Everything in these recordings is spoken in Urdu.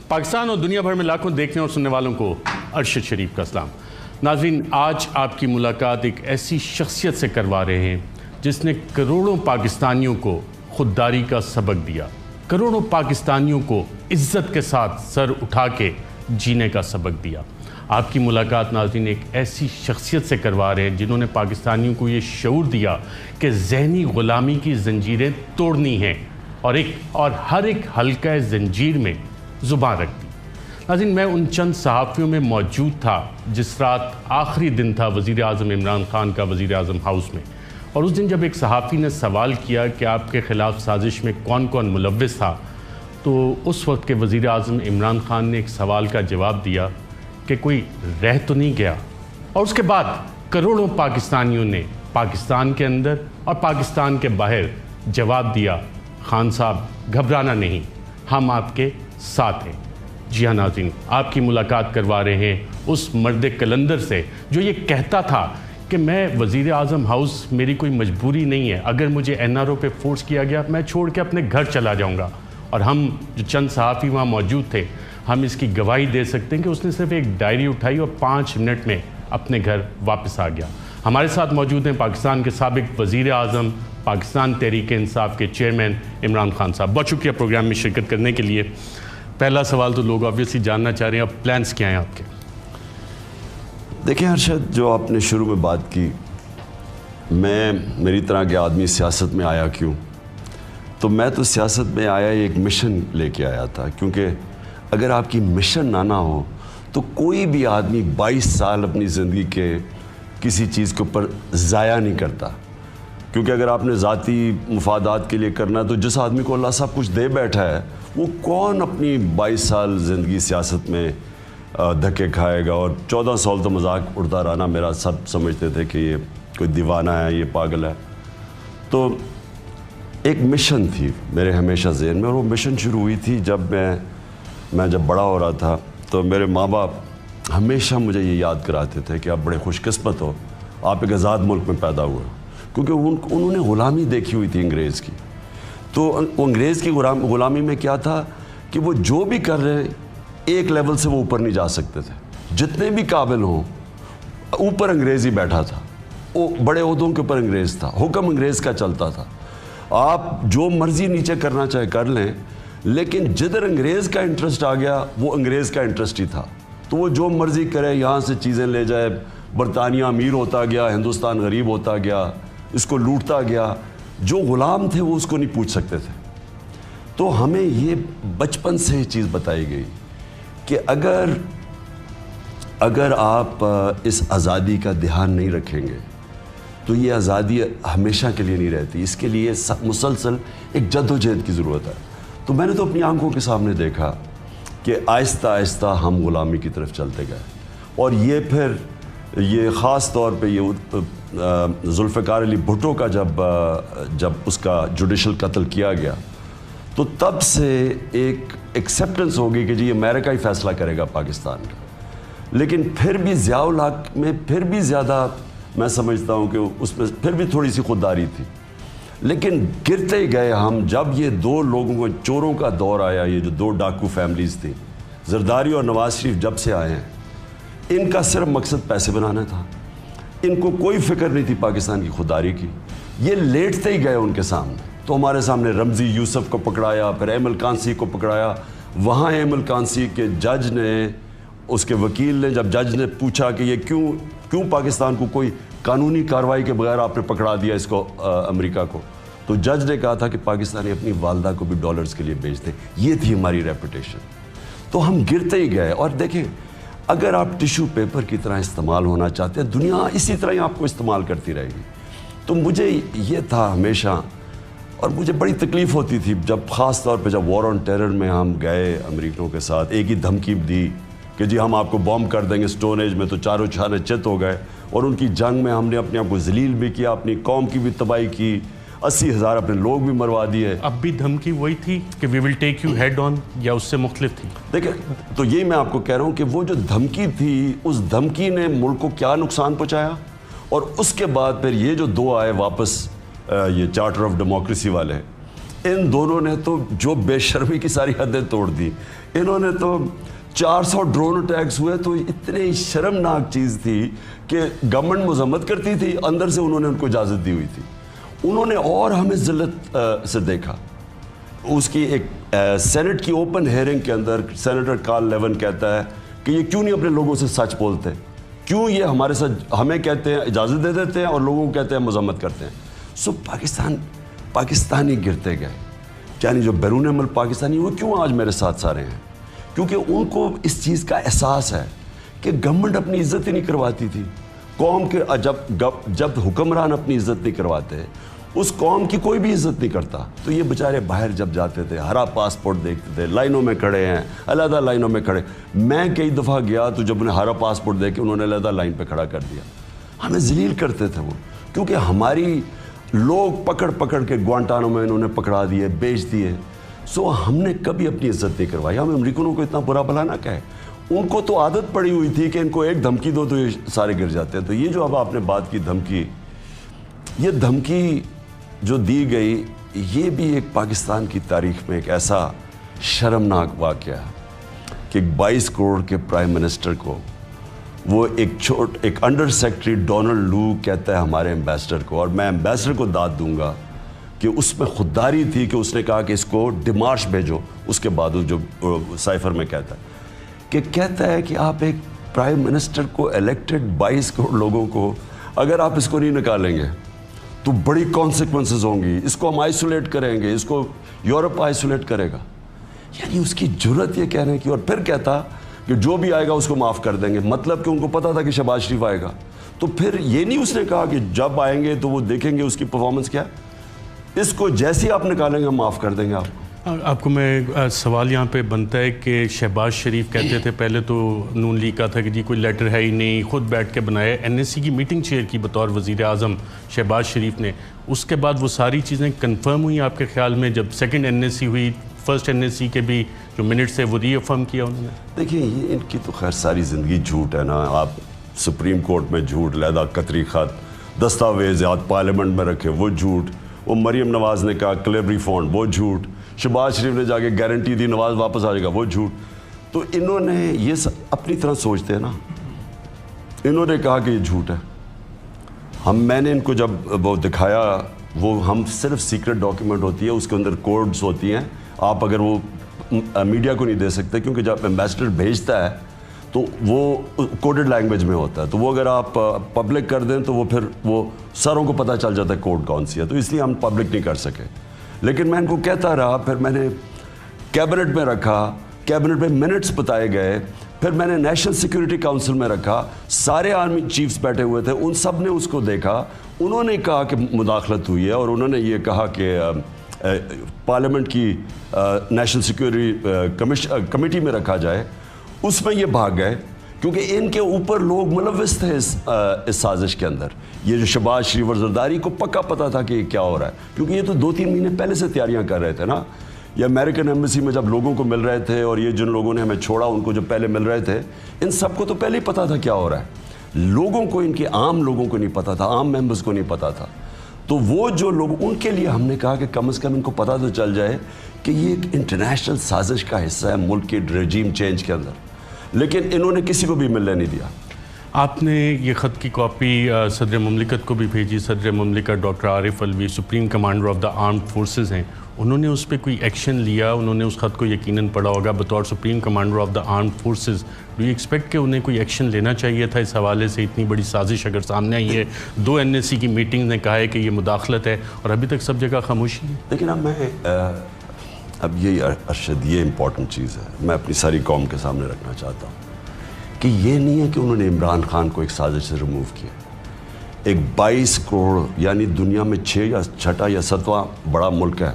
پاکستان اور دنیا بھر میں لاکھوں دیکھنے اور سننے والوں کو ارشد شریف کا سلام۔ ناظرین، آج آپ کی ملاقات ایک ایسی شخصیت سے کروا رہے ہیں جس نے کروڑوں پاکستانیوں کو خودداری کا سبق دیا، کروڑوں پاکستانیوں کو عزت کے ساتھ سر اٹھا کے جینے کا سبق دیا۔ آپ کی ملاقات ناظرین ایک ایسی شخصیت سے کروا رہے ہیں جنہوں نے پاکستانیوں کو یہ شعور دیا کہ ذہنی غلامی کی زنجیریں توڑنی ہیں اور ہر ایک حلقہ زنجیر میں زبان رکھ دی۔ ناظرین، میں ان چند صحافیوں میں موجود تھا جس رات آخری دن تھا وزیر اعظم عمران خان کا وزیر اعظم ہاؤس میں، اور اس دن جب ایک صحافی نے سوال کیا کہ آپ کے خلاف سازش میں کون کون ملوث تھا، تو اس وقت کے وزیر اعظم عمران خان نے ایک سوال کا جواب دیا کہ کوئی رہ تو نہیں گیا، اور اس کے بعد کروڑوں پاکستانیوں نے پاکستان کے اندر اور پاکستان کے باہر جواب دیا، خان صاحب گھبرانا نہیں، ہم آپ کے ساتھ ہیں۔ جی ہاں ناظرین، آپ کی ملاقات کروا رہے ہیں اس مرد کلندر سے جو یہ کہتا تھا کہ میں وزیر اعظم ہاؤس میری کوئی مجبوری نہیں ہے، اگر مجھے این آر او پہ فورس کیا گیا میں چھوڑ کے اپنے گھر چلا جاؤں گا، اور ہم جو چند صحافی وہاں موجود تھے ہم اس کی گواہی دے سکتے ہیں کہ اس نے صرف ایک ڈائری اٹھائی اور 5 منٹ میں اپنے گھر واپس آ گیا۔ ہمارے ساتھ موجود ہیں پاکستان کے سابق وزیر اعظم، پاکستان تحریک انصاف کے چیئرمین عمران خان صاحب۔ بہت شکریہ پروگرام میں شرکت کرنے کے لیے۔ پہلا سوال تو لوگ آبویسلی جاننا چاہ رہے ہیں، اب پلانس کیا ہیں آپ کے؟ دیکھیں ارشد، جو آپ نے شروع میں بات کی، میری طرح کے آدمی سیاست میں آیا کیوں؟ تو میں تو سیاست میں آیا ایک مشن لے کے آیا تھا، کیونکہ اگر آپ کی مشن نہ ہو تو کوئی بھی آدمی 22 سال اپنی زندگی کے کسی چیز کے اوپر ضائع نہیں کرتا، کیونکہ اگر آپ نے ذاتی مفادات کے لیے کرنا ہے تو جس آدمی کو اللہ صاحب کچھ دے بیٹھا ہے وہ کون اپنی 22 سال زندگی سیاست میں دھکے کھائے گا؟ اور 14 سال تو مذاق اڑتا رہنا میرا، سب سمجھتے تھے کہ یہ کوئی دیوانہ ہے، یہ پاگل ہے۔ تو ایک مشن تھی میرے ہمیشہ ذہن میں، اور وہ مشن شروع ہوئی تھی جب میں جب بڑا ہو رہا تھا تو میرے ماں باپ ہمیشہ مجھے یہ یاد کراتے تھے کہ آپ بڑے خوش قسمت ہو، آپ ایک آزاد ملک میں پیدا ہوئے، کیونکہ انہوں نے غلامی دیکھی ہوئی تھی انگریز کی۔ تو انگریز کی غلامی میں کیا تھا کہ وہ جو بھی کر رہے ایک لیول سے وہ اوپر نہیں جا سکتے تھے، جتنے بھی قابل ہوں اوپر انگریز ہی بیٹھا تھا، وہ بڑے عہدوں کے اوپر انگریز تھا، حکم انگریز کا چلتا تھا، آپ جو مرضی نیچے کرنا چاہے کر لیں، لیکن جدھر انگریز کا انٹرسٹ آ گیا وہ انگریز کا انٹرسٹ ہی تھا، تو وہ جو مرضی کرے، یہاں سے چیزیں لے جائے، برطانیہ امیر ہوتا گیا، ہندوستان غریب ہوتا گیا، اس کو لوٹتا گیا، جو غلام تھے وہ اس کو نہیں پوچھ سکتے تھے۔ تو ہمیں یہ بچپن سے یہ چیز بتائی گئی کہ اگر آپ اس آزادی کا دھیان نہیں رکھیں گے تو یہ آزادی ہمیشہ کے لیے نہیں رہتی، اس کے لیے مسلسل ایک جد و جہد کی ضرورت ہے۔ تو میں نے تو اپنی آنکھوں کے سامنے دیکھا کہ آہستہ آہستہ ہم غلامی کی طرف چلتے گئے، اور یہ خاص طور پہ یہ ذوالفقار علی بھٹو کا جب اس کا جوڈیشل قتل کیا گیا تو تب سے ایک ایکسیپٹنس ہوگی کہ جی امریکہ ہی فیصلہ کرے گا پاکستان کا، لیکن پھر بھی ضیاء الحق میں پھر بھی زیادہ میں سمجھتا ہوں کہ اس میں پھر بھی تھوڑی سی خودداری تھی، لیکن گرتے ہی گئے ہم۔ جب یہ 2 لوگوں کو چوروں کا دور آیا، یہ جو 2 ڈاکو فیملیز تھیں، زرداری اور نواز شریف جب سے آئے ہیں، ان کا صرف مقصد پیسے بنانا تھا، ان کو کوئی فکر نہیں تھی پاکستان کی خودداری کی، یہ لیٹتے ہی گئے ان کے سامنے۔ تو ہمارے سامنے رمزی یوسف کو پکڑایا، پھر احمد کانسی کو پکڑایا، وہاں احمد کانسی کے جج نے، اس کے وکیل نے، جب جج نے پوچھا کہ یہ کیوں پاکستان کو کوئی قانونی کارروائی کے بغیر آپ نے پکڑا دیا اس کو امریکہ کو، تو جج نے کہا تھا کہ پاکستانی اپنی والدہ کو بھی ڈالرز کے لیے بیچ دیں، یہ تھی ہماری ریپوٹیشن۔ تو ہم گرتے ہی گئے، اور دیکھیں اگر آپ ٹیشو پیپر کی طرح استعمال ہونا چاہتے ہیں، دنیا اسی طرح ہی آپ کو استعمال کرتی رہے گی۔ تو مجھے یہ تھا ہمیشہ، اور مجھے بڑی تکلیف ہوتی تھی جب خاص طور پہ جب وار آن ٹیرر میں ہم گئے امریکنوں کے ساتھ، ایک ہی دھمکی دی کہ جی ہم آپ کو بوم کر دیں گے سٹون ایج میں، تو چاروں چھانے چت ہو گئے، اور ان کی جنگ میں ہم نے اپنے آپ کو ذلیل بھی کیا، اپنی قوم کی بھی تباہی کی، 80,000 اپنے لوگ بھی مروا دیے۔ اب بھی دھمکی وہی تھی کہ وی ول ٹیک یو ہیڈ آن، یا اس سے مختلف تھی؟ دیکھیں، تو یہی میں آپ کو کہہ رہا ہوں کہ وہ جو دھمکی تھی، اس دھمکی نے ملک کو کیا نقصان پہنچایا، اور اس کے بعد پھر یہ جو 2 آئے واپس، یہ چارٹر آف ڈیموکریسی والے، ان دونوں نے تو جو بے شرمی کی ساری حدیں توڑ دی. انہوں نے تو 400 ڈرون اٹیکس ہوئے تو اتنی شرمناک چیز تھی کہ گورنمنٹ مذمت کرتی تھی, اندر سے انہوں نے ان کو اجازت دی ہوئی تھی. انہوں نے اور ہمیں ذلت سے دیکھا. اس کی ایک سینٹ کی اوپن ہیئرنگ کے اندر سینیٹر کارل لیون کہتا ہے کہ یہ کیوں نہیں اپنے لوگوں سے سچ بولتے, کیوں یہ ہمارے ساتھ ہمیں کہتے ہیں اجازت دے دیتے ہیں اور لوگوں کو کہتے ہیں مذمت کرتے ہیں. سو پاکستانی گرتے گئے, یعنی جو بیرون ملک پاکستانی وہ کیوں آج میرے ساتھ سارے ہیں, کیونکہ ان کو اس چیز کا احساس ہے کہ گورنمنٹ اپنی عزت ہی نہیں کرواتی تھی. قوم کے جب حکمران اپنی عزت نہیں کرواتے, اس قوم کی کوئی بھی عزت نہیں کرتا. تو یہ بیچارے باہر جب جاتے تھے ہرا پاسپورٹ دیکھتے تھے, لائنوں میں کھڑے ہیں, علیحدہ لائنوں میں کھڑے. میں کئی دفعہ گیا تو جب انہیں ہرا پاسپورٹ دے کے انہوں نے علیحدہ لائن پہ کھڑا کر دیا. ہمیں ذلیل کرتے تھے وہ, کیونکہ ہماری لوگ پکڑ کے گوانٹانو میں انہوں نے پکڑا دیے, بیچ دیے. سو ہم نے کبھی اپنی عزت نہیں کروائی. ہم امریکنوں کو اتنا برا بھلا نہ کہے, ان کو تو عادت پڑی ہوئی تھی کہ ان کو ایک دھمکی دو تو یہ سارے گر جاتے ہیں. تو یہ جو اب آپ نے بات کی دھمکی, یہ دھمکی جو دی گئی, یہ بھی ایک پاکستان کی تاریخ میں ایک ایسا شرمناک واقعہ کہ 22 کروڑ کے پرائم منسٹر کو وہ ایک انڈر سیکرٹری ڈونلڈ لو کہتا ہے ہمارے ایمبیسڈر کو, اور میں ایمبیسڈر کو داد دوں گا کہ اس میں خودداری تھی کہ اس نے کہا کہ اس کو ڈمارش بھیجو. اس کے بعد جو سائفر میں کہتا ہے کہ آپ ایک پرائم منسٹر کو الیکٹڈ 22 کروڑ لوگوں کو اگر آپ اس کو نہیں نکالیں گے تو بڑی کانسیکوینسز ہوں گی, اس کو ہم آئسولیٹ کریں گے, اس کو یورپ آئسولیٹ کرے گا. یعنی اس کی جرت یہ کہنے کی, اور پھر کہتا کہ جو بھی آئے گا اس کو معاف کر دیں گے. مطلب کہ ان کو پتا تھا کہ شہباز شریف آئے گا, تو پھر یہ نہیں اس نے کہا کہ جب آئیں گے تو وہ دیکھیں گے اس کی پرفارمنس کیا ہے, اس کو جیسے آپ نکالیں گے ہم معاف کر دیں گے آپ کو. آپ کو میں سوال یہاں پہ بنتا ہے کہ شہباز شریف کہتے تھے پہلے تو نون لیگ کا تھا کہ جی کوئی لیٹر ہے ہی نہیں, خود بیٹھ کے بنایا, این ایس سی کی میٹنگ چیئر کی بطور وزیر اعظم شہباز شریف نے. اس کے بعد وہ ساری چیزیں کنفرم ہوئی آپ کے خیال میں جب سیکنڈ این ایس سی ہوئی, فرسٹ این ایس سی کے بھی جو منٹس ہے وہ ری افرم کیا انہوں نے؟ دیکھیں یہ ان کی تو خیر ساری زندگی جھوٹ ہے نا. آپ سپریم کورٹ میں جھوٹ, علیحدہ قطری خط, دستاویزات پارلیمنٹ میں رکھے وہ جھوٹ, وہ مریم نواز نے کہا کلیبری فونڈ وہ جھوٹ, شہباز شریف نے جا کے گارنٹی دی نواز واپس آ جائے گا وہ جھوٹ. تو انہوں نے یہ اپنی طرح سوچتے ہیں نا, انہوں نے کہا کہ یہ جھوٹ ہے. میں نے ان کو جب وہ دکھایا, وہ ہم صرف سیکرٹ ڈاکیومنٹ ہوتی ہے, اس کے اندر کوڈز ہوتی ہیں, آپ اگر وہ میڈیا کو نہیں دے سکتے کیونکہ جب ایمبیسڈر بھیجتا ہے تو وہ کوڈڈ لینگویج میں ہوتا ہے, تو وہ اگر آپ پبلک کر دیں تو وہ پھر وہ ساروں کو پتہ چل جاتا ہے کوڈ کون سی ہے, تو اس لیے ہم پبلک نہیں کر سکے. لیکن میں ان کو کہتا رہا, پھر میں نے کیبنٹ میں رکھا, کیبنٹ میں منٹس بتائے گئے, پھر میں نے نیشنل سیکورٹی کاؤنسل میں رکھا, سارے آرمی چیفز بیٹھے ہوئے تھے, ان سب نے اس کو دیکھا, انہوں نے کہا کہ مداخلت ہوئی ہے, اور انہوں نے یہ کہا کہ پارلیمنٹ کی نیشنل سیکورٹی کمیٹی میں رکھا جائے. اس میں یہ بھاگ گئے کیونکہ ان کے اوپر لوگ ملوث تھے اس سازش کے اندر. یہ جو شہباز شریف اور زرداری کو پکا پتا تھا کہ یہ کیا ہو رہا ہے, کیونکہ یہ تو 2-3 مہینے پہلے سے تیاریاں کر رہے تھے نا. یہ امریکن ایمبیسی میں جب لوگوں کو مل رہے تھے, اور یہ جن لوگوں نے ہمیں چھوڑا ان کو جو پہلے مل رہے تھے, ان سب کو تو پہلے ہی پتا تھا کیا ہو رہا ہے. لوگوں کو, ان کے عام لوگوں کو نہیں پتا تھا, عام ممبرز کو نہیں پتا تھا. تو وہ جو لوگ, ان کے لیے ہم نے کہا کہ کم از کم ان کو پتا تو چل جائے کہ یہ ایک انٹرنیشنل سازش کا حصہ ہے ملک کے رجیم چینج کے اندر. لیکن انہوں نے کسی کو بھی ملنے نہیں دیا. آپ نے یہ خط کی کاپی صدر مملکت کو بھی بھیجی. صدر مملکت doctor Arif الوی supreme commander of the armed forces ہیں, انہوں نے اس پہ کوئی ایکشن لیا؟ انہوں نے اس خط کو یقیناً پڑھا ہوگا. بطور supreme commander of the armed forces do you expect کہ انہیں کوئی ایکشن لینا چاہیے تھا اس حوالے سے؟ اتنی بڑی سازش اگر سامنے آئی ہے, 2 این ایس سی کی میٹنگ نے کہا ہے کہ یہ مداخلت ہے, اور ابھی تک سب جگہ خاموشی ہے. لیکن اب یہ ارشد, یہ امپورٹنٹ چیز ہے, میں اپنی ساری قوم کے سامنے رکھنا چاہتا ہوں کہ یہ نہیں ہے کہ انہوں نے عمران خان کو ایک سازش سے ریموو کیا. ایک 22 کروڑ یعنی دنیا میں 6 یا 6 یا 7واں بڑا ملک ہے,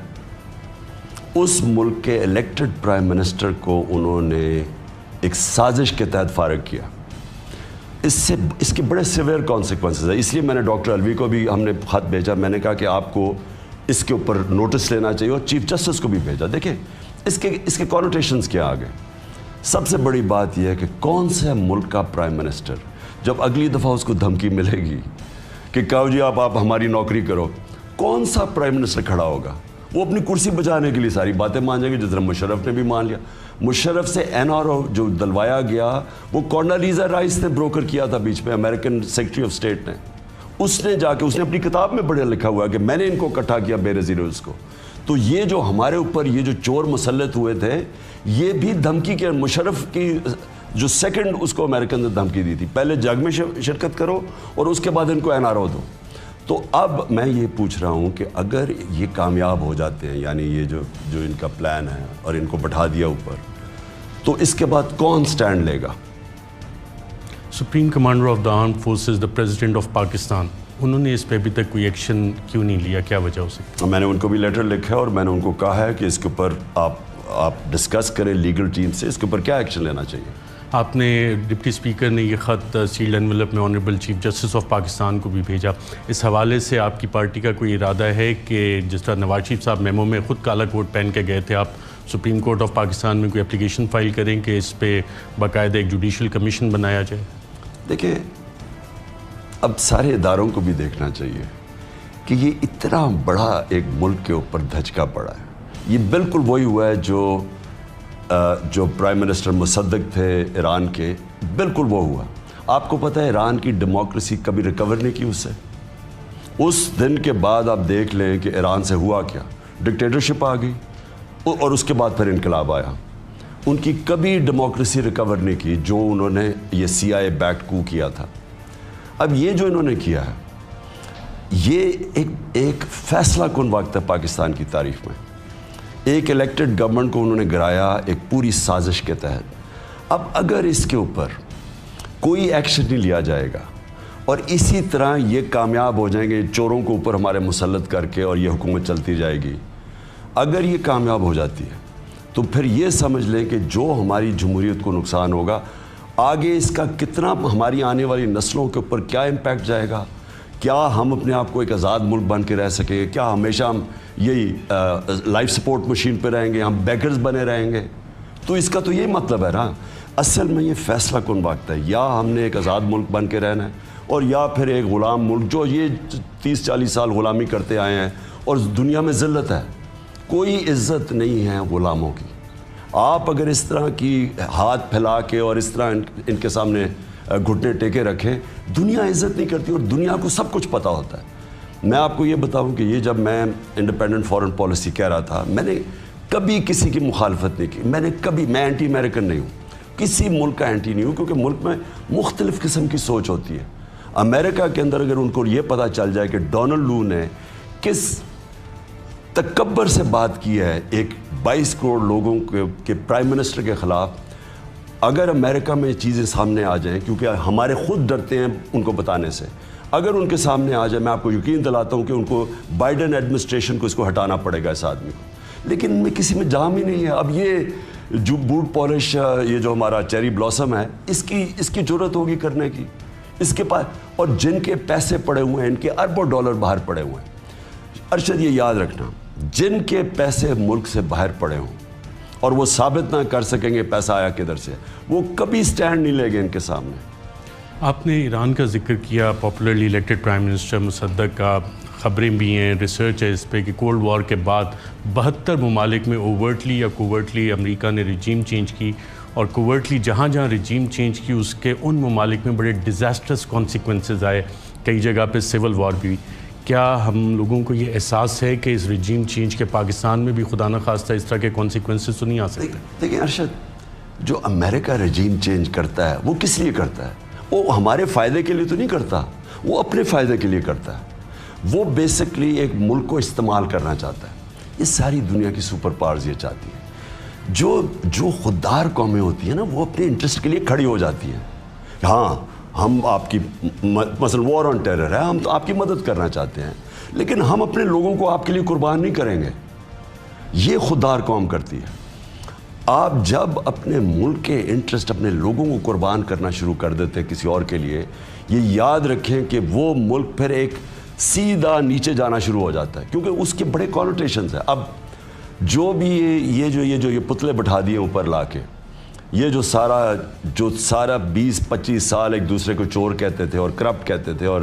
اس ملک کے الیکٹڈ پرائم منسٹر کو انہوں نے ایک سازش کے تحت فارغ کیا. اس کے بڑے سیویئر کانسیکوینسز ہیں. اس لیے میں نے ڈاکٹر الوی کو بھی ہم نے خط بھیجا, میں نے کہا کہ آپ کو اس کے اوپر نوٹس لینا چاہیے, اور چیف جسٹس کو بھی بھیجا. دیکھیں اس کے کونوٹیشنز کیا آ گئے. سب سے بڑی بات یہ ہے کہ کون سے ملک کا پرائم منسٹر جب اگلی دفعہ اس کو دھمکی ملے گی کہ کہو جی آپ ہماری نوکری کرو, کون سا پرائم منسٹر کھڑا ہوگا؟ وہ اپنی کرسی بچانے کے لیے ساری باتیں مان جائیں گے، جس طرح مشرف نے بھی مان لیا. مشرف سے NRO جو دلوایا گیا وہ کونڈالیزا رائس نے بروکر کیا تھا بیچ میں، امریکن سیکرٹری آف اسٹیٹ نے. اس نے جا کے اس نے اپنی کتاب میں پڑھا لکھا ہوا کہ میں نے ان کو اکٹھا کیا بے نظیر اس کو. تو یہ جو ہمارے اوپر یہ جو چور مسلط ہوئے تھے، یہ بھی دھمکی کے مشرف کی جو سیکنڈ اس کو امریکن نے دھمکی دی تھی، پہلے جنگ میں شرکت کرو اور اس کے بعد ان کو NRO دو. تو اب میں یہ پوچھ رہا ہوں کہ اگر یہ کامیاب ہو جاتے ہیں، یعنی یہ جو ان کا پلان ہے اور ان کو بٹھا دیا اوپر، تو اس کے بعد کون سٹینڈ لے گا؟ Supreme commander of the armed forces, the president of Pakistan, انہوں نے اس پہ ابھی تک کوئی ایکشن کیوں نہیں لیا؟ کیا وجہ ہو سکتی؟ میں نے ان کو بھی لیٹر لکھا ہے اور میں نے ان کو کہا ہے کہ اس کے اوپر آپ ڈسکس کریں لیگل ٹیم سے، اس کے اوپر کیا ایکشن لینا چاہیے. آپ نے ڈپٹی اسپیکر نے یہ خط سیلڈ انویلپ میں honourable chief justice of Pakistan کو بھی بھیجا. اس حوالے سے آپ کی پارٹی کا کوئی ارادہ ہے کہ جس طرح نواز شریف صاحب میمو میں خود کالا کوٹ پہن کے گئے تھے، آپ سپریم کورٹ آف پاکستان میں کوئی اپلیکیشن فائل کریں کہ اس پہ باقاعدہ ایک جوڈیشل کمیشن بنایا جائے؟ دیکھیں، اب سارے اداروں کو بھی دیکھنا چاہیے کہ یہ اتنا بڑا ایک ملک کے اوپر دھچکا پڑا ہے. یہ بالکل وہی ہوا ہے جو پرائم منسٹر مصدق تھے ایران کے، بالکل وہ ہوا. آپ کو پتہ ہے ایران کی ڈیموکریسی کبھی ریکور نہیں کی اس دن کے بعد. آپ دیکھ لیں کہ ایران سے ہوا کیا، ڈکٹیٹرشپ آ گئی اور اس کے بعد پھر انقلاب آیا. ان کی کبھی ڈیموکریسی ریکور نہیں کی جو انہوں نے یہ CIA بیکڈ کو کیا تھا. اب یہ جو انہوں نے کیا ہے، یہ ایک فیصلہ کن وقت ہے پاکستان کی تاریخ میں. ایک الیکٹڈ گورنمنٹ کو انہوں نے گرایا ایک پوری سازش کے تحت. اب اگر اس کے اوپر کوئی ایکشن نہیں لیا جائے گا اور اسی طرح یہ کامیاب ہو جائیں گے چوروں کو اوپر ہمارے مسلط کر کے اور یہ حکومت چلتی جائے گی، اگر یہ کامیاب ہو جاتی ہے تو پھر یہ سمجھ لیں کہ جو ہماری جمہوریت کو نقصان ہوگا، آگے اس کا کتنا ہماری آنے والی نسلوں کے اوپر کیا امپیکٹ جائے گا. کیا ہم اپنے آپ کو ایک آزاد ملک بن کے رہ سکیں گے؟ کیا ہمیشہ ہم یہی لائف سپورٹ مشین پہ رہیں گے، ہم بیکرز بنے رہیں گے؟ تو اس کا تو یہی مطلب ہے نا. اصل میں یہ فیصلہ کن وقت ہے، یا ہم نے ایک آزاد ملک بن کے رہنا ہے اور یا پھر ایک غلام ملک جو یہ 30-40 سال غلامی کرتے آئے ہیں اور دنیا میں ذلت ہے. کوئی عزت نہیں ہے غلاموں کی. آپ اگر اس طرح کی ہاتھ پھیلا کے اور اس طرح ان کے سامنے گھٹنے ٹیکے رکھیں، دنیا عزت نہیں کرتی اور دنیا کو سب کچھ پتہ ہوتا ہے. میں آپ کو یہ بتاؤں کہ یہ جب میں انڈیپینڈنٹ فارن پالیسی کہہ رہا تھا، میں نے کبھی کسی کی مخالفت نہیں کی. میں اینٹی امریکن نہیں ہوں، کسی ملک کا اینٹی نہیں ہوں، کیونکہ ملک میں مختلف قسم کی سوچ ہوتی ہے. امریکہ کے اندر اگر ان کو یہ پتہ چل جائے کہ ڈونلڈ لو نے کس تکبر سے بات کی ہے ایک 22 کروڑ لوگوں کے پرائم منسٹر کے خلاف، اگر امریکہ میں چیزیں سامنے آ جائیں، کیونکہ ہمارے خود ڈرتے ہیں ان کو بتانے سے، اگر ان کے سامنے آ جائے، میں آپ کو یقین دلاتا ہوں کہ ان کو بائیڈن ایڈمنسٹریشن کو اس کو ہٹانا پڑے گا اس آدمی کو. لیکن ان میں کسی میں جام ہی نہیں ہے. اب یہ جو بوٹ پالش، یہ جو ہمارا چیری بلاسم ہے، اس کی ضرورت ہوگی کرنے کی اس کے پاس، اور جن کے پیسے پڑے ہوئے ہیں، ان کے اربوں ڈالر باہر پڑے ہوئے ہیں. ارشد یہ یاد رکھنا، جن کے پیسے ملک سے باہر پڑے ہوں اور وہ ثابت نہ کر سکیں گے پیسہ آیا کدھر سے، وہ کبھی سٹینڈ نہیں لے گے ان کے سامنے. آپ نے ایران کا ذکر کیا، پاپولرلی الیکٹڈ پرائم منسٹر مصدق کا، خبریں بھی ہیں، ریسرچ ہے اس پہ کہ کولڈ وار کے بعد 72 ممالک میں اوورٹلی یا کوورٹلی امریکہ نے رجیم چینج کی، اور کوورٹلی جہاں جہاں رجیم چینج کی اس کے ان ممالک میں بڑے ڈیزاسٹرس کانسیکوینسز آئے، کئی جگہ پہ سول وار بھی. کیا ہم لوگوں کو یہ احساس ہے کہ اس رجیم چینج کے پاکستان میں بھی خدا نخواستہ اس طرح کے کانسیکوینسز تو نہیں آ سکتے؟ دیکھیں ارشد، جو امریکہ رجیم چینج کرتا ہے وہ کس لیے کرتا ہے؟ وہ ہمارے فائدے کے لیے تو نہیں کرتا، وہ اپنے فائدے کے لیے کرتا ہے. وہ بیسکلی ایک ملک کو استعمال کرنا چاہتا ہے. یہ ساری دنیا کی سپر پاورز یہ چاہتی ہیں. جو خوددار قومیں ہوتی ہیں نا، وہ اپنے انٹرسٹ کے لیے کھڑی ہو جاتی ہیں. ہاں، ہم آپ کی مثلا وار آن ٹیرر ہے، ہم تو آپ کی مدد کرنا چاہتے ہیں، لیکن ہم اپنے لوگوں کو آپ کے لیے قربان نہیں کریں گے. یہ خوددار قوم کرتی ہے. آپ جب اپنے ملک کے انٹرسٹ، اپنے لوگوں کو قربان کرنا شروع کر دیتے کسی اور کے لیے، یہ یاد رکھیں کہ وہ ملک پھر ایک سیدھا نیچے جانا شروع ہو جاتا ہے، کیونکہ اس کے بڑے کانوٹیشنز ہیں. اب جو بھی یہ پتلے بٹھا دیے اوپر لا کے، یہ جو سارا 20-25 سال ایک دوسرے کو چور کہتے تھے اور کرپٹ کہتے تھے اور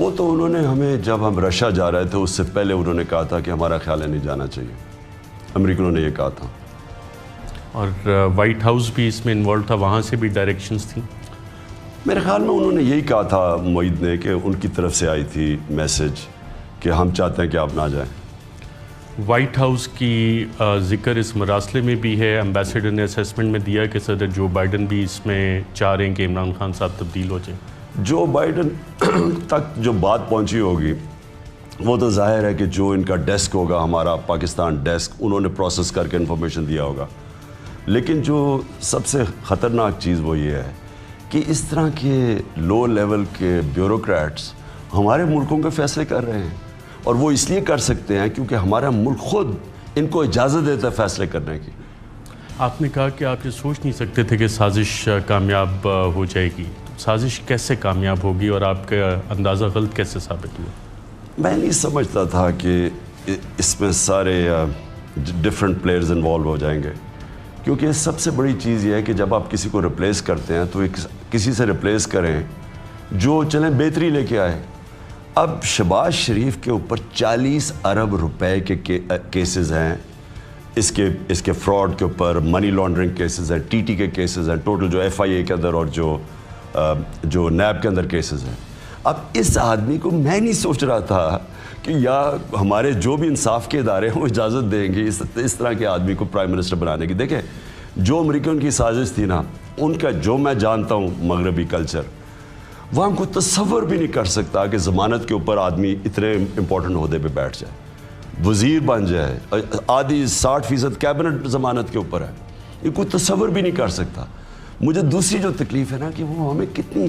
وہ تو انہوں نے ہمیں جب ہم رشیا جا رہے تھے اس سے پہلے انہوں نے کہا تھا کہ ہمارا خیال ہے نہیں جانا چاہیے. امریکنوں نے یہ کہا تھا. اور وائٹ ہاؤس بھی اس میں انوالو تھا, وہاں سے بھی ڈائریکشنز تھیں؟ میرے خیال میں انہوں نے یہی کہا تھا معید نے, کہ ان کی طرف سے آئی تھی میسج کہ ہم چاہتے ہیں کہ آپ نہ جائیں. وائٹ ہاؤس کی ذکر اس مراسلے میں بھی ہے. امبیسڈر نے اسیسمنٹ میں دیا کہ صدر جو بائیڈن بھی اس میں چاہ رہے ہیں کہ عمران خان صاحب تبدیل ہو جائیں. جو بائیڈن تک جو بات پہنچی ہوگی وہ تو ظاہر ہے کہ جو ان کا ڈیسک ہوگا, ہمارا پاکستان ڈیسک, انہوں نے پروسیس کر کے انفارمیشن دیا ہوگا. لیکن جو سب سے خطرناک چیز وہ یہ ہے کہ اس طرح کے لو لیول کے بیوروکریٹس ہمارے ملکوں کے فیصلے کر رہے ہیں, اور وہ اس لیے کر سکتے ہیں کیونکہ ہمارا ملک خود ان کو اجازت دیتا ہے فیصلے کرنے کی. آپ نے کہا کہ آپ یہ سوچ نہیں سکتے تھے کہ سازش کامیاب ہو جائے گی. سازش کیسے کامیاب ہوگی اور آپ کا اندازہ غلط کیسے ثابت ہوا؟ میں نہیں سمجھتا تھا کہ اس میں سارے ڈفرینٹ پلیئرز انوالو ہو جائیں گے, کیونکہ سب سے بڑی چیز یہ ہے کہ جب آپ کسی کو ریپلیس کرتے ہیں تو کسی سے ریپلیس کریں جو چلیں بہتری لے کے آئے. اب شہباز شریف کے اوپر 40 ارب روپے کے کیسز ہیں, اس کے فراڈ کے اوپر منی لانڈرنگ کیسز ہیں, ٹی ٹی کے کیسز ہیں, ٹوٹل جو ایف آئی اے کے اندر اور جو نیب کے اندر کیسز ہیں. اب اس آدمی کو میں نہیں سوچ رہا تھا کہ یا ہمارے جو بھی انصاف کے ادارے ہیں وہ اجازت دیں گے اس طرح کے آدمی کو پرائم منسٹر بنانے کی. دیکھیں جو امریکن کی سازش تھی نا, ان کا جو میں جانتا ہوں مغربی کلچر, وہ ہم کو تصور بھی نہیں کر سکتا کہ ضمانت کے اوپر آدمی اتنے امپورٹنٹ عہدے پہ بیٹھ جائے, وزیر بن جائے, آدھی 60% کیبنٹ ضمانت کے اوپر ہے. یہ کوئی تصور بھی نہیں کر سکتا. مجھے دوسری جو تکلیف ہے نا کہ وہ ہمیں کتنی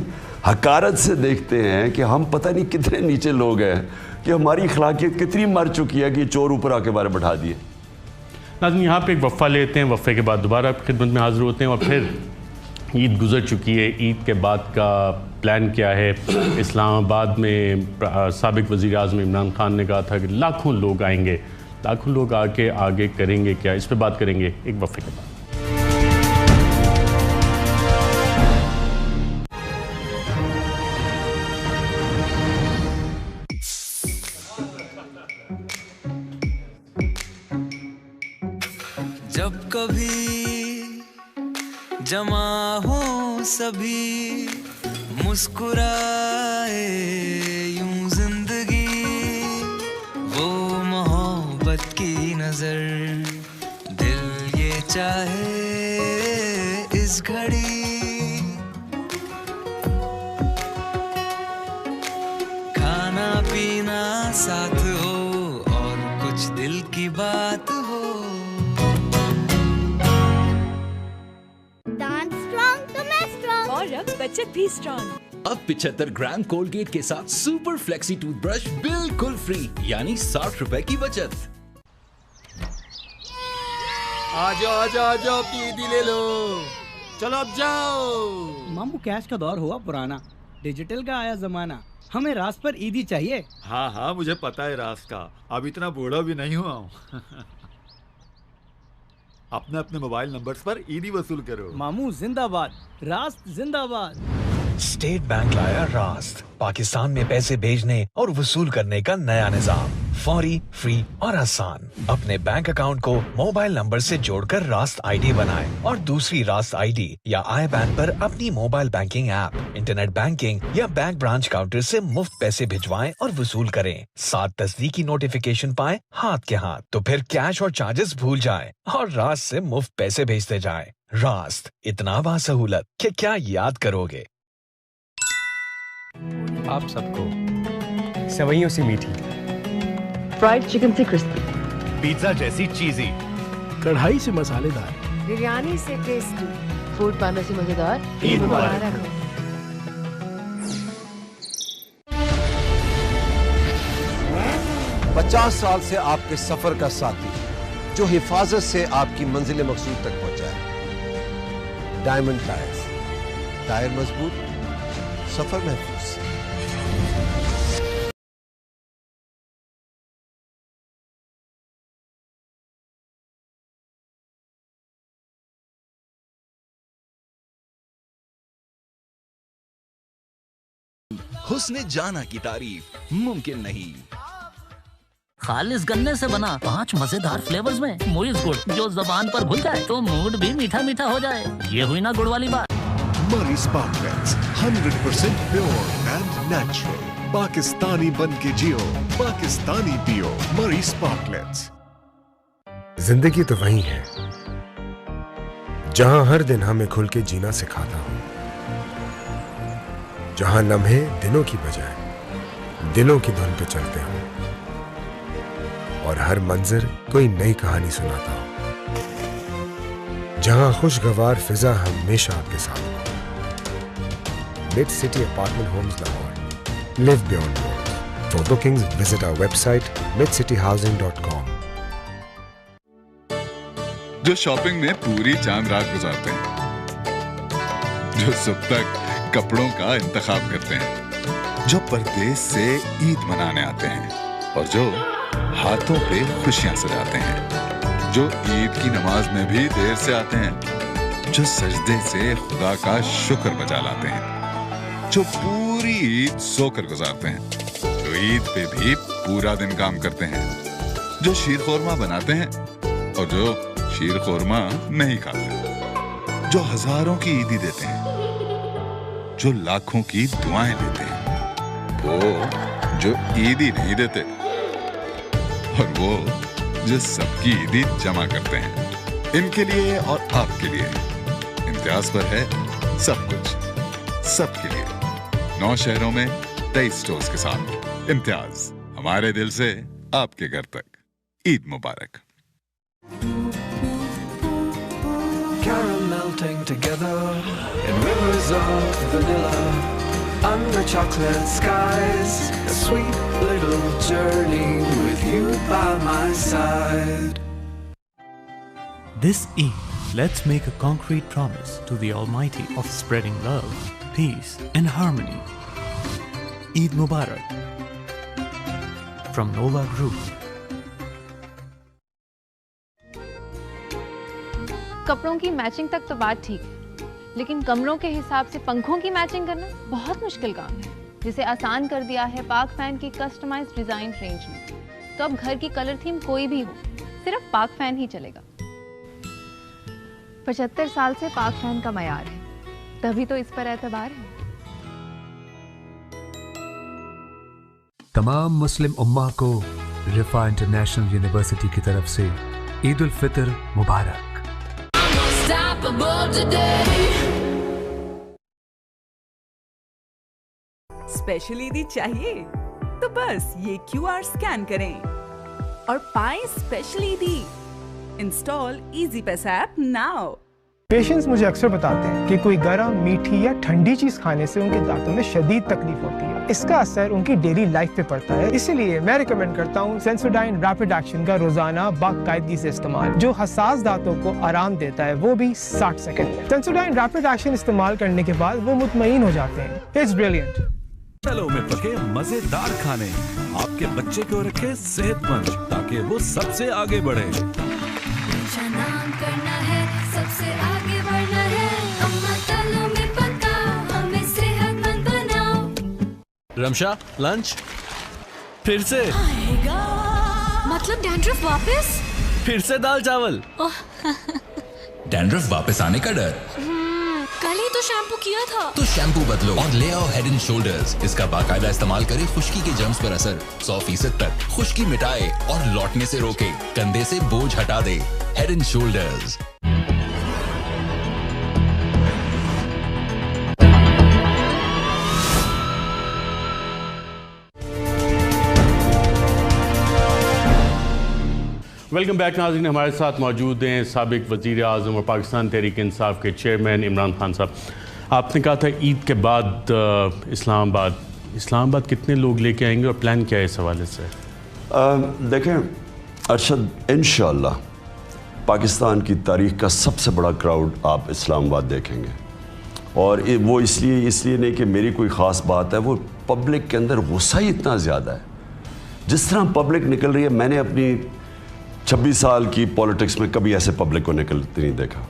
حقارت سے دیکھتے ہیں کہ ہم پتہ نہیں کتنے نیچے لوگ ہیں, کہ ہماری اخلاقیت کتنی مر چکی ہے کہ یہ چور اوپر آ کے بارے بٹھا دیے. ناظرین یہاں پہ ایک وقفہ لیتے ہیں, وقفے کے بعد دوبارہ آپ کی خدمت میں حاضر ہوتے ہیں. اور پھر عید گزر چکی ہے, عید کے بعد کا پلان کیا ہے؟ اسلام آباد میں سابق وزیر اعظم عمران خان نے کہا تھا کہ لاکھوں لوگ آئیں گے, لاکھوں لوگ آ کے آگے کریں گے کیا؟ اس پہ بات کریں گے ایک وقفے کے بعد. جب کبھی جمع ہو سبھی مسکرائے یوں زندگی, وہ محبت کی نظر دل یہ چاہے اس گھڑی, کھانا پینا ساتھ ہو اور کچھ دل کی بات ہو. اور اب بچت بھی اسٹرانگ. اب 75 گرام کولگیٹ کے ساتھ سپر فلیکسی ٹوتھ برش بالکل فری, یعنی 60 روپے کی بچت. آجاؤ اپنی عیدی لے لو, چلو اب جاؤ. مامو کیش کا دور ہوا پرانا, ڈیجیٹل کا آیا زمانہ, ہمیں راز پر عیدی چاہیے. ہاں مجھے پتا ہے راز کا, اب اتنا بوڑھا بھی نہیں ہوا ہوں. اپنے موبائل نمبرز پر عیدی وصول کرو. مامو زندہ باد, راست زندہ باد. اسٹیٹ بینک لایا راست, پاکستان میں پیسے بھیجنے اور وصول کرنے کا نیا نظام, فوری, فری اور آسان. اپنے بینک اکاؤنٹ کو موبائل نمبر سے جوڑ کر راست آئی ڈی بنائیں اور دوسری راست آئی ڈی یا آئی بین پر اپنی mobile banking app, internet banking یا بینک برانچ کاؤنٹر سے مفت پیسے بھجوائیں اور وصول کریں. 7 تصدیقی نوٹیفیکیشن پائیں ہاتھ کے ہاتھ, تو پھر کیش اور چارجز بھول جائیں اور راست سے مفت پیسے بھیجتے جائیں. راست, اتنا باسہولت کہ کیا یاد کرو گے. آپ سب کو سوئیوں سے میٹھی, فرائیڈ چکن سے کرسپی, پیزا جیسی چیزی, کڑھائی سے مسالے دار, بریانی سے ٹیسٹی, فوڈ پانڈا سے مزیدار. عید مبارک. 50 سال سے آپ کے سفر کا ساتھی جو حفاظت سے آپ کی منزل مقصود تک پہنچائے. ڈائمنڈ ٹائرز, ٹائر مضبوط, سفر محفوظ. حسن جانا کی تعریف ممکن نہیں. خالص گنے سے بنا 5 مزیدار فلیورز میں موئز گڑ جو زبان پر گھل جائے تو موڈ بھی میٹھا میٹھا ہو جائے. یہ ہوئی نا گڑ والی بات. مری اسپارکلٹس 100% پیور اینڈ نیچرل. پاکستانی بن کے جیو, پاکستانی پیو. مری اسپارکلٹس. زندگی تو وہی ہے جہاں ہر دن ہمیں کھل کے جینا سکھاتا ہوں, جہاں لمحے دنوں کی بجائے دلوں کی دھن پہ چلتے ہوں, اور ہر منظر کوئی نئی کہانی سناتا ہوں, جہاں خوشگوار فضا ہمیشہ آپ کے ساتھ ہو. Mid city apartment homes Lahore. Live beyond walls. For bookings, visit our website midcityhousing.com. جو شاپنگ میں پوری چاند رات گزارتے ہیں, جو صبح تک کپڑوں کا انتخاب کرتے ہیں, جو پردیس سے عید منانے آتے ہیں, اور جو ہاتھوں پہ خوشیاں سجاتے ہیں, جو عید کی نماز میں بھی دیر سے آتے ہیں, جو سجدے سے خدا کا شکر بجا لاتے ہیں, جو پوری عید سو کر گزارتے ہیں, جو عید پہ بھی پورا دن کام کرتے ہیں, جو شیر خورما بناتے ہیں اور جو شیر خورما نہیں کھاتے, جو ہزاروں کی عیدی دیتے ہیں, جو لاکھوں کی دعائیں دیتے ہیں, وہ جو عیدی نہیں دیتے, اور وہ جو سب کی عیدی جمع کرتے ہیں. ان کے لیے اور آپ کے لیے امتیاز پر ہے سب کچھ, سب کے لیے. 9 شہروں میں 23 سٹورز کے ساتھ امتیاز, ہمارے دل سے آپ کے گھر تک. عید مبارک. Caramel melting together in rivers of vanilla under chocolate skies, a sweet little journey with you by my side. This Eid, let's make a concrete promise to the Almighty of spreading love, peace and harmony. Eid Mubarak from Nova Group. کپڑوں کی میچنگ تک تو بات ٹھیک ہے, لیکن کمروں کے حساب سے پنکھوں کی میچنگ کرنا بہت مشکل کام ہے, جسے آسان کر دیا ہے پاک فین کی کسٹمائزڈ ڈیزائن رینج میں. تو اب گھر کی کلر تھیم کوئی بھی ہو, صرف پاک فین ہی چلے گا. 75 سال سے پاک فین کا معیار ہے, تبھی تو اس پر اعتبار ہے. تمام مسلم امہ کو رفا انٹرنیشنل یونیورسٹی کی طرف سے عید الفطر مبارک. اسپیشل عیدی چاہیے تو بس یہ QR اسکین کریں اور پائیں اسپیشل عیدی. انسٹال ایزی پیسہ ایپ ناؤ. پیشنٹس مجھے اکثر بتاتے ہیں کہ کوئی گرم, میٹھی یا ٹھنڈی چیز کھانے سے ان کے دانتوں میں شدید تکلیف ہوتی ہے. اس کا اثر ان کی ڈیلی لائف پہ پڑتا ہے. اسی لیے میں ریکمینڈ کرتا ہوں سینسوڈائن ریپڈ ایکشن کا روزانہ باقاعدگی سے استعمال, جو حساس دانتوں کو آرام دیتا ہے, وہ بھی 60 سیکنڈ میں. سینسوڈائن ریپڈ ایکشن استعمال کرنے کے بعد وہ مطمئن ہو جاتے ہیں. It's brilliant. تلوں میں پکے مزیدار کھانے آپ کے بچے کو رکھے صحت مند تاکہ وہ سب سے آگے بڑھے. نام کرنا ہے, سب سے آگے بڑھنا ہے, اماں تلوں میں پکا ہمیں صحت مند بناؤ. رمشا لنچ پھر سے مطلب ڈینڈرف واپس, پھر سے دال چاول. ڈینڈرف واپس آنے کا ڈر, کل ہی تو شیمپو کیا تھا. تو شیمپو بدلو اور لے آؤ ہیڈ اینڈ شولڈرز. اس کا باقاعدہ استعمال کرے خشکی کے جرمز پر اثر 100% تک خشکی مٹائے اور لوٹنے سے روکے, کندھے سے بوجھ ہٹا دے. Head and shoulders. Welcome back ناظرین. ہمارے ساتھ موجود ہیں سابق وزیر اعظم اور پاکستان تحریک انصاف کے چیئرمین عمران خان صاحب. آپ نے کہا تھا عید کے بعد اسلام آباد کتنے لوگ لے کے آئیں گے اور پلان کیا ہے اس حوالے سے؟ دیکھیں ارشد, انشاءاللہ پاکستان کی تاریخ کا سب سے بڑا کراؤڈ آپ اسلام آباد دیکھیں گے. اور وہ اس لیے نہیں کہ میری کوئی خاص بات ہے, وہ پبلک کے اندر غصہ ہی اتنا زیادہ ہے. جس طرح پبلک نکل رہی ہے, میں نے اپنی 26 سال کی پولیٹکس میں کبھی ایسے پبلک کو نکلتے نہیں دیکھا.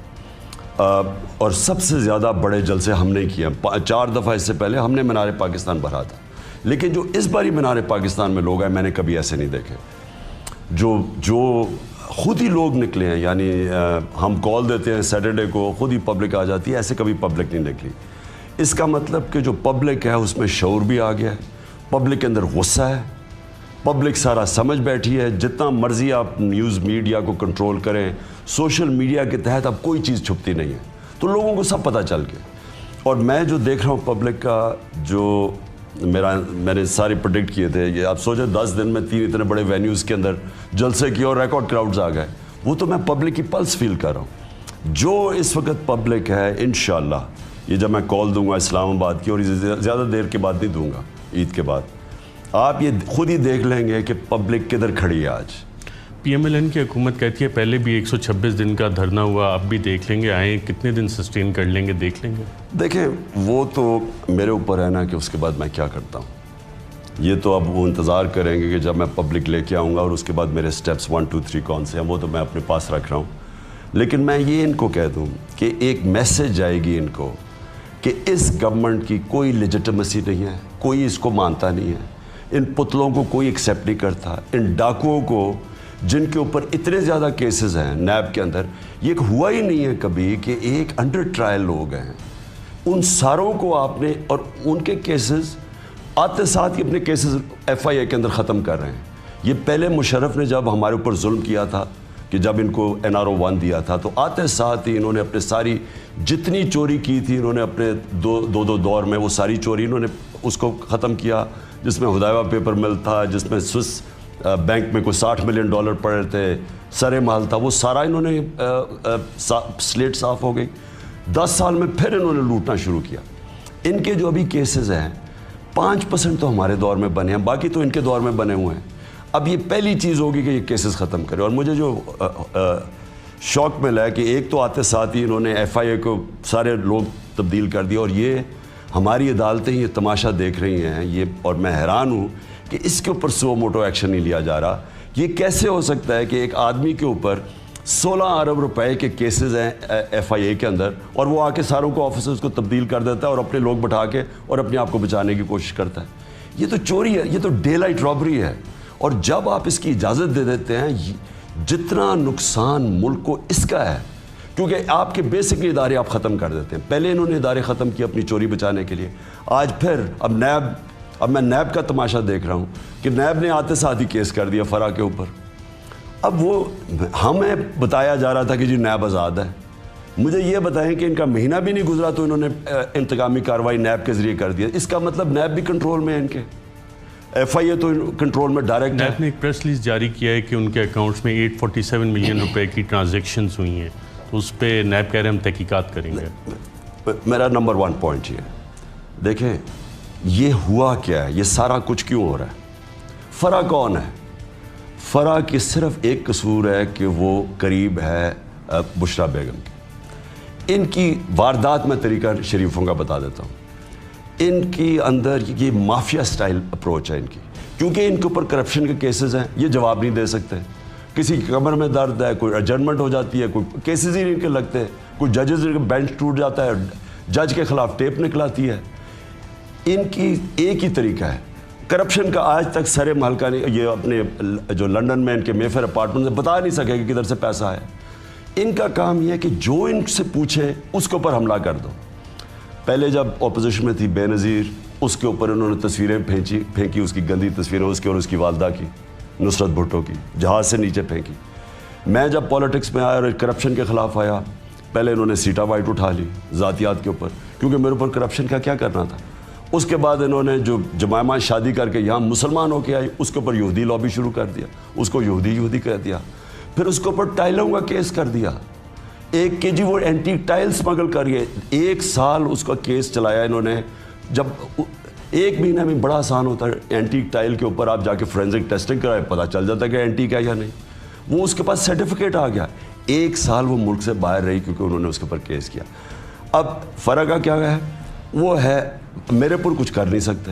اور سب سے زیادہ بڑے جلسے ہم نے کیے ہیں. 4 دفعہ اس سے پہلے ہم نے مینار پاکستان بھرا تھا, لیکن جو اس باری مینار پاکستان میں لوگ ہیں میں نے کبھی ایسے نہیں دیکھے. جو خود ہی لوگ نکلے ہیں, یعنی ہم کال دیتے ہیں سیٹرڈے کو, خود ہی پبلک آ جاتی ہے, ایسے کبھی پبلک نہیں نکلی. اس کا مطلب کہ جو پبلک ہے اس میں شعور بھی آ گیا ہے, پبلک کے اندر غصہ ہے, پبلک سارا سمجھ بیٹھی ہے. جتنا مرضی آپ نیوز میڈیا کو کنٹرول کریں, سوشل میڈیا کے تحت اب کوئی چیز چھپتی نہیں ہے, تو لوگوں کو سب پتہ چل گیا. اور میں جو دیکھ رہا ہوں پبلک کا, جو میں نے سارے پریڈکٹ کیے تھے, یہ آپ سوچیں 10 دن میں 3 اتنے بڑے وینیوز کے اندر جلسے کیے اور ریکارڈ کراؤڈز آ گئے, وہ تو میں پبلک کی پلس فیل کر رہا ہوں. جو اس وقت پبلک ہے, انشاءاللہ یہ جب میں کال دوں گا اسلام آباد کی, اور زیادہ دیر کے بعد نہیں دوں گا, عید کے بعد, آپ یہ خود ہی دیکھ لیں گے کہ پبلک کدھر کھڑی ہے آج. پی ایم ایل این کی حکومت کہتی ہے پہلے بھی 126 دن کا دھرنا ہوا, اب بھی دیکھ لیں گے, آئیں کتنے دن سسٹین کر لیں گے, دیکھ لیں گے. دیکھیں وہ تو میرے اوپر ہے نا کہ اس کے بعد میں کیا کرتا ہوں. یہ تو اب وہ انتظار کریں گے کہ جب میں پبلک لے کے آؤں گا, اور اس کے بعد میرے سٹیپس 1 2 3 کون سے ہیں وہ تو میں اپنے پاس رکھ رہا ہوں. لیکن میں یہ ان کو کہہ دوں کہ ایک میسج جائے گی ان کو کہ اس گورنمنٹ کی کوئی لیجٹمیسی نہیں ہے, کوئی اس کو مانتا نہیں ہے, ان پتلوں کو کوئی ایکسیپٹ نہیں کرتا, ان ڈاکوؤں کو جن کے اوپر اتنے زیادہ کیسز ہیں نیب کے اندر, یہ ہوا ہی نہیں ہے کبھی کہ ایک انڈر ٹرائل لوگ ہیں, ان ساروں کو آپ نے, اور ان کے کیسز آتے ساتھ ہی اپنے کیسز FIA کے اندر ختم کر رہے ہیں. یہ پہلے مشرف نے جب ہمارے اوپر ظلم کیا تھا کہ جب ان کو NRO 1 دیا تھا, تو آتے ساتھ ہی انہوں نے اپنے ساری جتنی چوری کی تھی انہوں نے اپنے دو دور میں, وہ ساری چوری انہوں نے اس کو ختم کیا, جس میں ہدایبہ پیپر مل تھا, جس میں سوئس بینک میں کوئی $60 ملین پڑے تھے, سرے مال تھا, وہ سارا انہوں نے سلیٹ صاف ہو گئی. 10 سال میں پھر انہوں نے لوٹنا شروع کیا. ان کے جو ابھی کیسز ہیں 5% تو ہمارے دور میں بنے ہیں, باقی تو ان کے دور میں بنے ہوئے ہیں. اب یہ پہلی چیز ہوگی کہ یہ کیسز ختم کرے. اور مجھے جو شوق ملا ہے کہ ایک تو آتے ساتھ ہی انہوں نے FIA کو سارے لوگ تبدیل کر دیا, اور یہ ہماری عدالتیں یہ تماشا دیکھ رہی ہیں یہ, اور میں حیران ہوں کہ اس کے اوپر سو موٹو ایکشن نہیں لیا جا رہا. یہ کیسے ہو سکتا ہے کہ ایک آدمی کے اوپر 16 ارب روپے کے کیسز ہیں FIA کے اندر, اور وہ آ کے ساروں کو آفیسرز کو تبدیل کر دیتا ہے اور اپنے لوگ بٹھا کے اور اپنے آپ کو بچانے کی کوشش کرتا ہے. یہ تو چوری ہے, یہ تو ڈے لائٹ رابری ہے. اور جب آپ اس کی اجازت دے دیتے ہیں, جتنا نقصان ملک کو اس کا ہے, کیونکہ آپ کے بیسکلی ادارے آپ ختم کر دیتے ہیں. پہلے انہوں نے ادارے ختم کیے اپنی چوری بچانے کے لیے, آج پھر اب میں نیب کا تماشا دیکھ رہا ہوں کہ نیب نے آتے ساتھ ہی کیس کر دیا فرا کے اوپر. اب وہ ہمیں بتایا جا رہا تھا کہ جی نیب آزاد ہے. مجھے یہ بتائیں کہ ان کا مہینہ بھی نہیں گزرا تو انہوں نے انتقامی کارروائی نیب کے ذریعے کر دیا. اس کا مطلب نیب بھی کنٹرول میں ہے ان کے, FIA تو کنٹرول میں ڈائریکٹ ہے. نیب نے ایک پریس ریلیز جاری کیا ہے کہ ان کے اکاؤنٹس میں 847 ملین روپے کی ٹرانزیکشنز ہوئی ہیں, تو اس پہ نیب کہہ رہے ہیں ہم تحقیقات کریں گے. میرا نمبر 1 پوائنٹ یہ دیکھیں, یہ ہوا کیا ہے, یہ سارا کچھ کیوں ہو رہا ہے. فرا کون ہے؟ فرا کی صرف ایک قصور ہے کہ وہ قریب ہے بشرا بیگم کے. ان کی واردات میں طریقہ شریفوں کا بتا دیتا ہوں. ان کی اندر یہ مافیا سٹائل اپروچ ہے ان کی, کیونکہ ان کے اوپر کرپشن کے کیسز ہیں, یہ جواب نہیں دے سکتے. کسی کی کمر میں درد ہے, کوئی ایڈجرمنٹ ہو جاتی ہے, کوئی کیسز ہی نہیں ان کے لگتے, کوئی ججز بینچ ٹوٹ جاتا ہے, جج کے خلاف ٹیپ نکلاتی ہے. ان کی ایک ہی طریقہ ہے کرپشن کا. آج تک سرے محلکہ نے یہ اپنے جو لنڈن میں ان کے میفیر اپارٹمنٹ سے بتا نہیں سکے کہ کدھر سے پیسہ ہے. ان کا کام یہ ہے کہ جو ان سے پوچھے اس کے اوپر حملہ کر دو. پہلے جب اپوزیشن میں تھی بے نظیر, اس کے اوپر انہوں نے تصویریں پھینکی, اس کی گندی تصویریں اس کی اور اس کی والدہ کی, نصرت بھٹو کی, جہاز سے نیچے پھینکی. میں جب پالیٹکس میں آیا اور کرپشن کے خلاف آیا, پہلے انہوں نے سیٹا وائٹ اٹھا لی ذاتیات کے اوپر, کیونکہ میرے اوپر کرپشن کا کیا کرنا تھا. اس کے بعد انہوں نے جو جمائمہ شادی کر کے یہاں مسلمان ہو کے آئی, اس کے اوپر یہودی لابی شروع کر دیا, اس کو یہودی کہہ دیا. پھر اس کے اوپر ٹائلوں کا کیس کر دیا, 1 kg وہ اینٹی ٹائل سمگل کریے. 1 سال اس کا کیس چلایا انہوں نے. جب 1 مہینہ میں بڑا آسان ہوتا ہے, اینٹیک ٹائل کے اوپر آپ جا کے فورینزک ٹیسٹنگ کرائے, پتہ چل جاتا ہے کہ اینٹیک ہے یا نہیں. وہ اس کے پاس سرٹیفکیٹ آ گیا. 1 سال وہ ملک سے باہر رہی کیونکہ انہوں نے اس کے اوپر کیس کیا. اب فرا کا کیا ہے, وہ ہے میرے پر کچھ کر نہیں سکتے,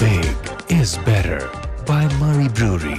Big is better by Murray Brewery.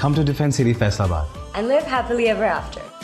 Come to Defense City Faisalabad and live happily ever after.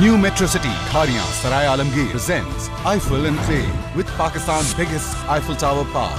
New Metro City, Khariyan, Sarai Alamgir presents Eiffel and Clay with Pakistan's biggest Eiffel Tower park.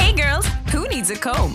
Hey girls, who needs a comb?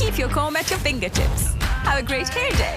keep your comb at your fingertips. Have a great hair day.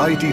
IT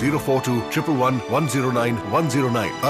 042-111-109-109।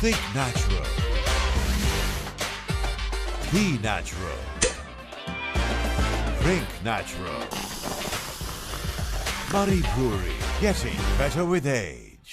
Think natural. Be natural. Drink natural. Murray Brewery. Getting better with age.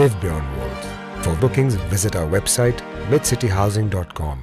Live beyond walls. For bookings, visit our website midcityhousing.com.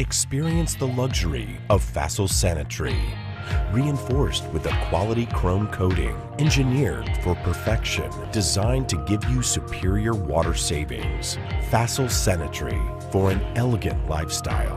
Experience the luxury of Fassel Sanitary. Reinforced with a quality chrome coating, engineered for perfection, designed to give you superior water savings. Fassel Sanitary for an elegant lifestyle.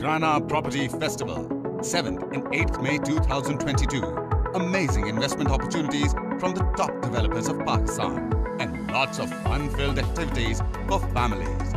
Grana Property Festival, 7th and 8th May 2022. Amazing investment opportunities from the top developers of Pakistan and lots of fun-filled activities for families.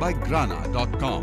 by grana.com.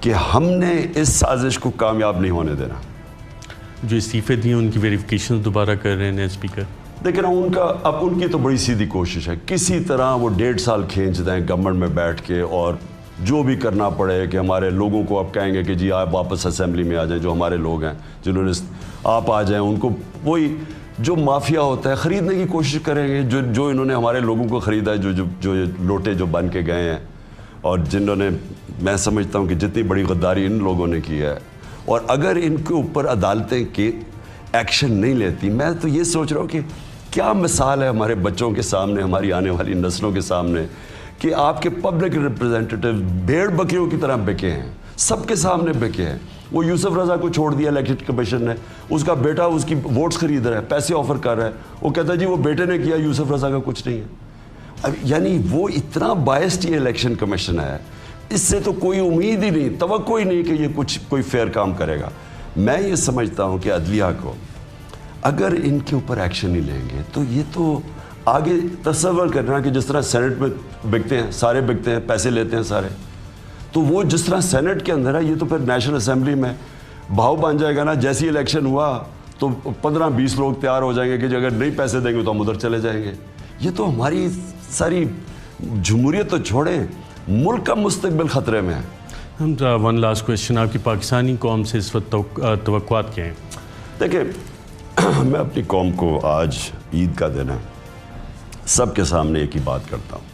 کہ ہم نے اس سازش کو کامیاب نہیں ہونے دینا. جو استعفے دیے ان کی ویریفیکیشن دوبارہ کر رہے ہیں اسپیکر. دیکھیں نا ان کی تو بڑی سیدھی کوشش ہے, کسی طرح وہ 1.5 سال کھینچ دیں گورنمنٹ میں بیٹھ کے, اور جو بھی کرنا پڑے کہ ہمارے لوگوں کو آپ کہیں گے کہ جی آپ واپس اسمبلی میں آ جائیں, جو ہمارے لوگ ہیں جنہوں نے آپ آ جائیں, ان کو وہی جو مافیا ہوتا ہے خریدنے کی کوشش کریں گے, جو انہوں نے ہمارے لوگوں کو خریدا ہے, جو لوٹے جو بن کے گئے ہیں, اور جنہوں نے, میں سمجھتا ہوں کہ جتنی بڑی غداری ان لوگوں نے کی ہے, اور اگر ان کے اوپر عدالتیں کے ایکشن نہیں لیتی, میں تو یہ سوچ رہا ہوں کہ کیا مثال ہے ہمارے بچوں کے سامنے, ہماری آنے والی نسلوں کے سامنے, کہ آپ کے پبلک ریپریزنٹیٹیو بھیڑ بکریوں کی طرح بکے ہیں, سب کے سامنے بکے ہیں. وہ یوسف رضا کو چھوڑ دیا الیکشن کمیشن نے, اس کا بیٹا اس کی ووٹس خرید رہا ہے, پیسے آفر کر رہا ہے, وہ کہتا ہے جی وہ بیٹے نے کیا, یوسف رضا کا کچھ نہیں ہے. اب یعنی وہ اتنا بائسڈ یہ الیکشن کمیشن ہے, اس سے تو کوئی امید ہی نہیں, توقع ہی نہیں کہ یہ کوئی فیئر کام کرے گا. میں یہ سمجھتا ہوں کہ عدلیہ کو اگر ان کے اوپر ایکشن نہیں لیں گے تو یہ تو آگے تصور کرنا کہ جس طرح سینٹ میں بکتے ہیں, سارے بکتے ہیں, پیسے لیتے ہیں سارے, تو وہ جس طرح سینٹ کے اندر ہے, یہ تو پھر نیشنل اسمبلی میں بھاؤ بن جائے گا نا. جیسی الیکشن ہوا تو 15-20 لوگ تیار ہو جائیں گے کہ اگر نہیں پیسے دیں گے تو ہم ادھر چلے جائیں گے. یہ تو ہماری ساری جمہوریت تو چھوڑیں, ملک کا مستقبل خطرے میں ہے. ون لاسٹ کویشچن, آپ کی پاکستانی قوم سے اس وقت توقعات کیا ہیں؟ دیکھیں, میں اپنی قوم کو, آج عید کا دن ہے, سب کے سامنے ایک ہی بات کرتا ہوں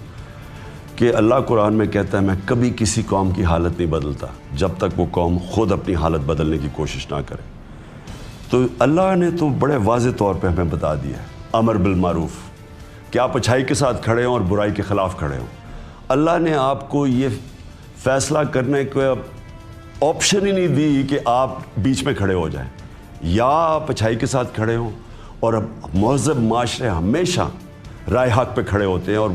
کہ اللہ قرآن میں کہتا ہے میں کبھی کسی قوم کی حالت نہیں بدلتا جب تک وہ قوم خود اپنی حالت بدلنے کی کوشش نہ کرے. تو اللہ نے تو بڑے واضح طور پہ ہمیں بتا دیا ہے امر بالمعروف, کہ آپ اچھائی کے ساتھ کھڑے ہوں اور برائی کے خلاف کھڑے ہوں. اللہ نے آپ کو یہ فیصلہ کرنے کا آپشن ہی نہیں دی کہ آپ بیچ میں کھڑے ہو جائیں, یا آپ اچھائی کے ساتھ کھڑے ہوں, اور مہذب معاشرے ہمیشہ رائے حق پہ کھڑے ہوتے ہیں, اور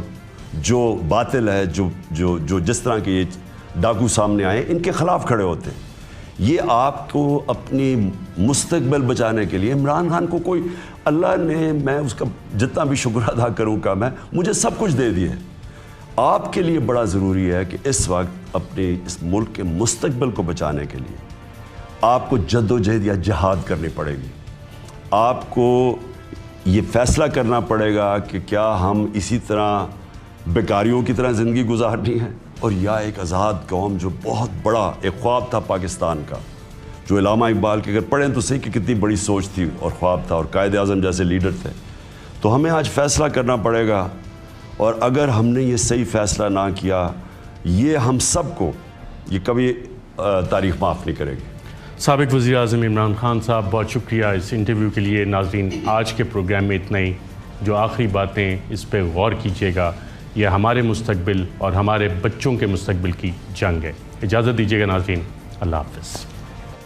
جو باطل ہے, جو جس طرح کے یہ ڈاکو سامنے آئے, ان کے خلاف کھڑے ہوتے ہیں. یہ آپ کو اپنی مستقبل بچانے کے لیے, عمران خان کو کوئی اللہ نے, میں اس کا جتنا بھی شکر ادا کروں کا, مجھے سب کچھ دے دیا ہے. آپ کے لیے بڑا ضروری ہے کہ اس وقت اپنے اس ملک کے مستقبل کو بچانے کے لیے آپ کو جد و جہد یا جہاد کرنی پڑے گی. آپ کو یہ فیصلہ کرنا پڑے گا کہ کیا ہم اسی طرح بیکاریوں کی طرح زندگی گزارنی ہے, اور یا ایک آزاد قوم, جو بہت بڑا ایک خواب تھا پاکستان کا, جو علامہ اقبال کے اگر پڑھیں تو صحیح کہ کتنی بڑی سوچ تھی اور خواب تھا, اور قائد اعظم جیسے لیڈر تھے. تو ہمیں آج فیصلہ کرنا پڑے گا, اور اگر ہم نے یہ صحیح فیصلہ نہ کیا, یہ ہم سب کو, یہ کبھی تاریخ معاف نہیں کرے گی. سابق وزیر اعظم عمران خان صاحب, بہت شکریہ اس انٹرویو کے لیے. ناظرین, آج کے پروگرام میں اتنا ہی. جو آخری باتیں, اس پہ غور کیجیے گا, یہ ہمارے مستقبل اور ہمارے بچوں کے مستقبل کی جنگ ہے. اجازت دیجیے گا ناظرین, اللہ حافظ.